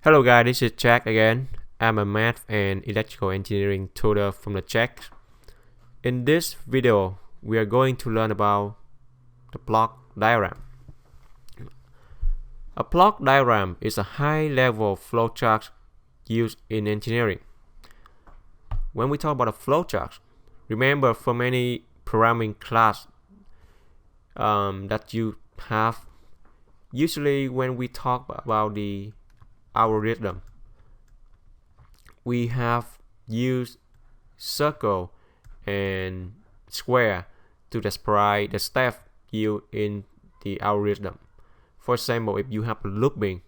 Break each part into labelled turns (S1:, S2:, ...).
S1: Hello guys, this is Chegg again. I'm a math and electrical engineering tutor from the Chegg. In this video, we are going to learn about the block diagram. A block diagram is a high-level flowchart used in engineering. When we talk about a flowchart, remember from any programming class that you have, usually when we talk about the algorithm, we have used circle and square to describe the steps used in the algorithm. For example, if you have a looping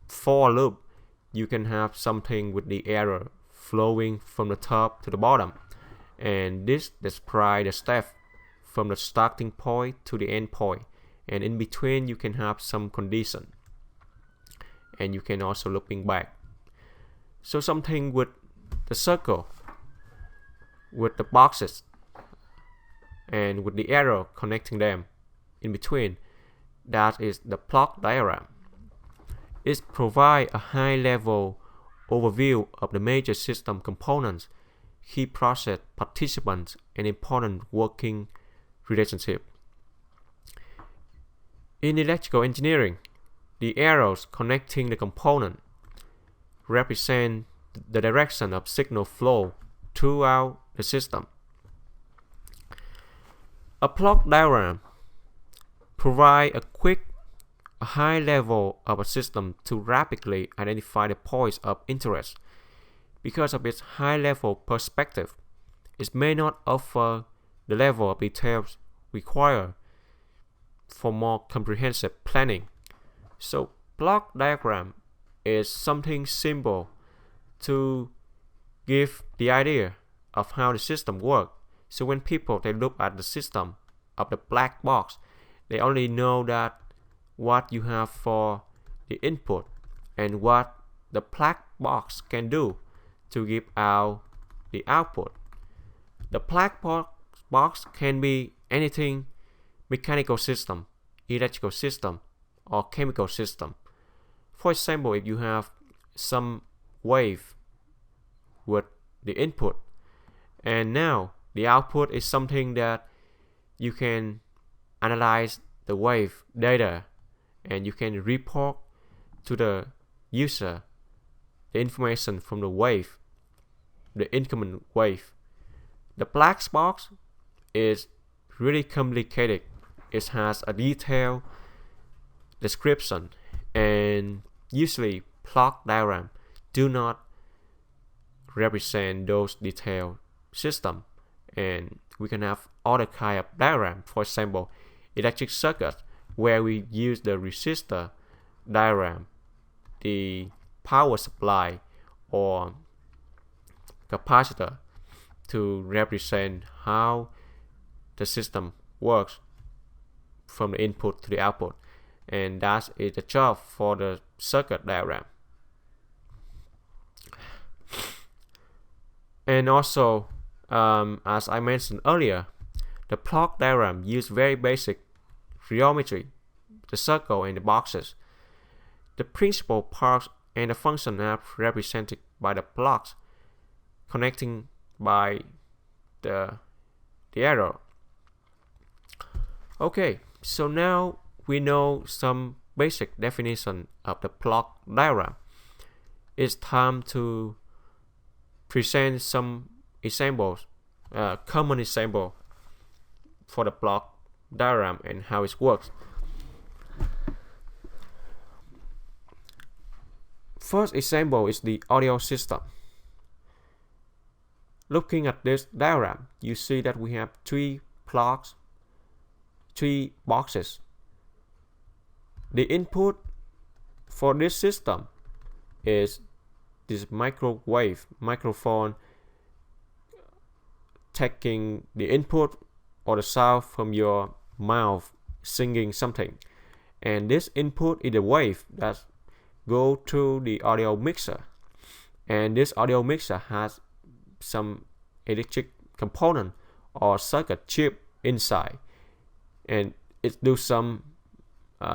S1: for loop, you can have something with the arrow flowing from the top to the bottom, and this describes the step from the starting point to the end point, and in between you can have some condition, and you can also looping back. So something with the circle, with the boxes, and with the arrow connecting them in between, that is the block diagram. It provides a high-level overview of the major system components, key process participants, and important working relationship. In electrical engineering, the arrows connecting the component represent the direction of signal flow throughout the system. A block diagram provides a high level of a system to rapidly identify the points of interest. Because of its high level perspective, it may not offer the level of details required for more comprehensive planning. So block diagram is something simple to give the idea of how the system works. So when people they look at the system of the black box, they only know that what you have for the input and what the black box can do to give out the output. The black box can be anything: mechanical system, electrical system, or chemical system. For example, if you have some wave with the input, and now the output is something that you can analyze the wave data, and you can report to the user the information from the wave, the incoming wave. The black box is really complicated. It has a detailed description, and usually block diagram do not represent those detailed system, and we can have other kind of diagram. For example, electric circuit, where we use the resistor diagram, the power supply or capacitor to represent how the system works from the input to the output, and that is the job for the circuit diagram. And also, as I mentioned earlier, the block diagram uses very basic geometry, the circle and the boxes. The principal parts and the function are represented by the blocks connecting by the arrow. Okay, so now we know some basic definition of the block diagram. It's time to present some examples, common example for the block diagram and how it works. First example is the audio system. Looking at this diagram, you see that we have three blocks, three boxes. The input for this system is this microphone taking the input or the sound from your mouth singing something, and this input is the wave that go to the audio mixer, and this audio mixer has some electric component or circuit chip inside, and it do some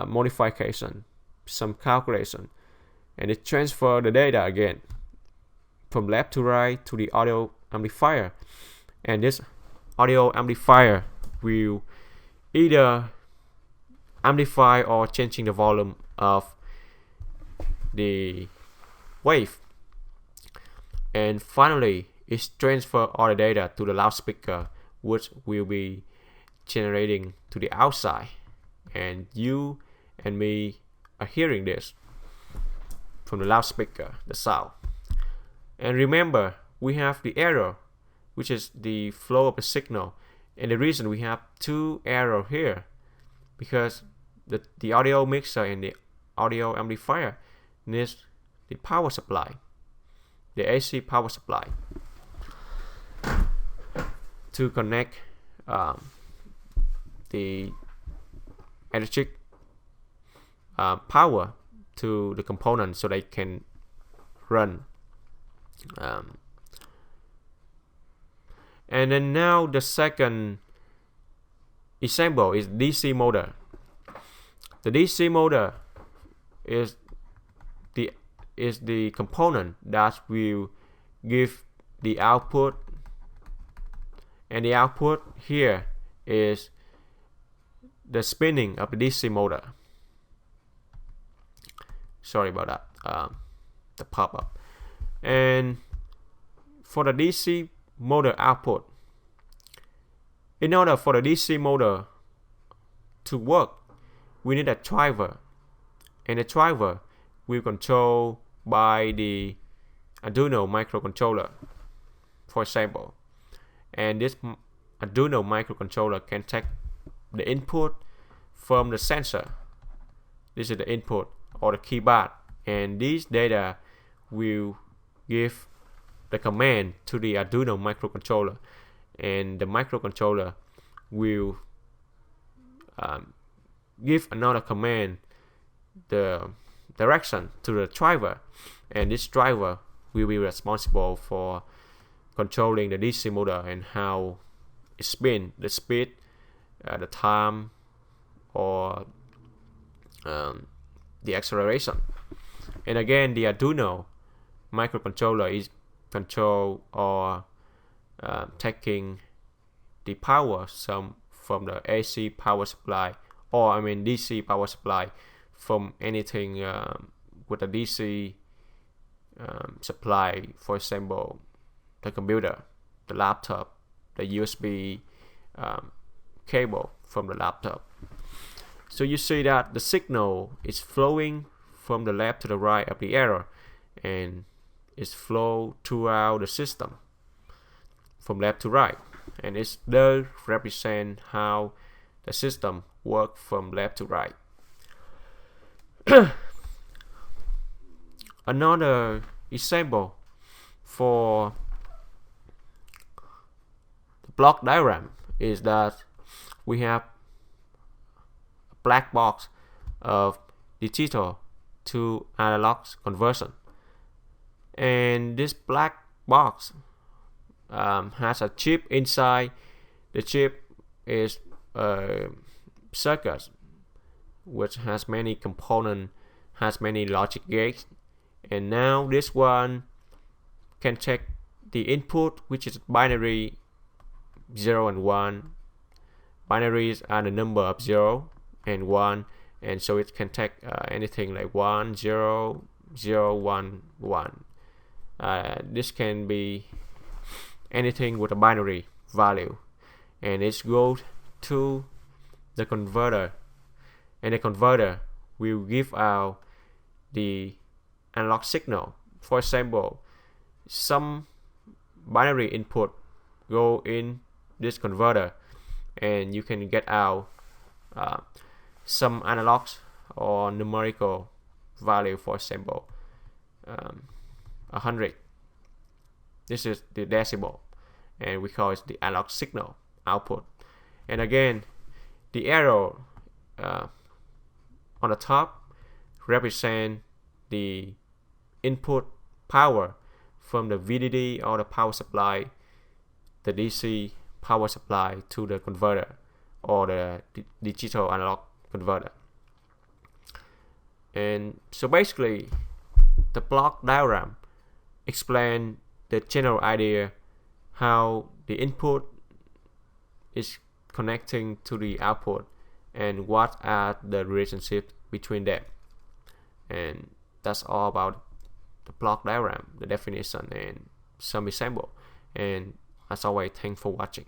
S1: modification, some calculation and it transfers the data again from left to right to the audio amplifier, and this audio amplifier will either amplify or changing the volume of the wave, and finally it transfer all the data to the loudspeaker, which will be generating to the outside, and you and me are hearing this from the loudspeaker, the sound. And remember, we have the error, which is the flow of the signal, and the reason we have two errors here because the audio mixer and the audio amplifier needs the power supply, the AC power supply, to connect the electric power to the component so they can run. And then now the second example is DC motor. The DC motor is the component that will give the output, and the output here is the spinning of the DC motor. Sorry about that, the pop-up. And for the DC motor output, in order for the DC motor to work, we need a driver, and the driver will control by the Arduino microcontroller, for example. And this Arduino microcontroller can take the input from the sensor. This is the input or the keypad, and this data will give the command to the Arduino microcontroller, and the microcontroller will give another command, the direction, to the driver, and this driver will be responsible for controlling the DC motor and how it spins, the speed, the time, or the acceleration. And again, the Arduino microcontroller is control or taking the power from the AC power supply, or DC power supply, from anything with a DC supply, for example, the computer, the laptop, the USB cable from the laptop. So you see that the signal is flowing from the left to the right of the arrow, and it's flow throughout the system from left to right, and it does represent how the system works from left to right. Another example for the block diagram is that we have a black box of digital to analog conversion, and this black box has a chip inside. The chip is a circuit which has many components, has many logic gates, and now this one can check the input, which is binary 0 and 1. Binaries are the number of 0 and 1, and so it can take anything like 1 0 0 1 1. This can be anything with a binary value, and it goes to the converter, and the converter will give out the analog signal. For example, some binary input go in this converter, and you can get out some analogs or numerical value, for example 100. This is the decibel, and we call it the analog signal output. And again, the arrow on the top represent the input power from the VDD or the power supply, the DC power supply, to the converter or the digital analog converter. And so basically the block diagram explains the general idea how the input is connecting to the output and what are the relationships between them. And that's all about the block diagram, the definition, and some example. And as always, thanks for watching.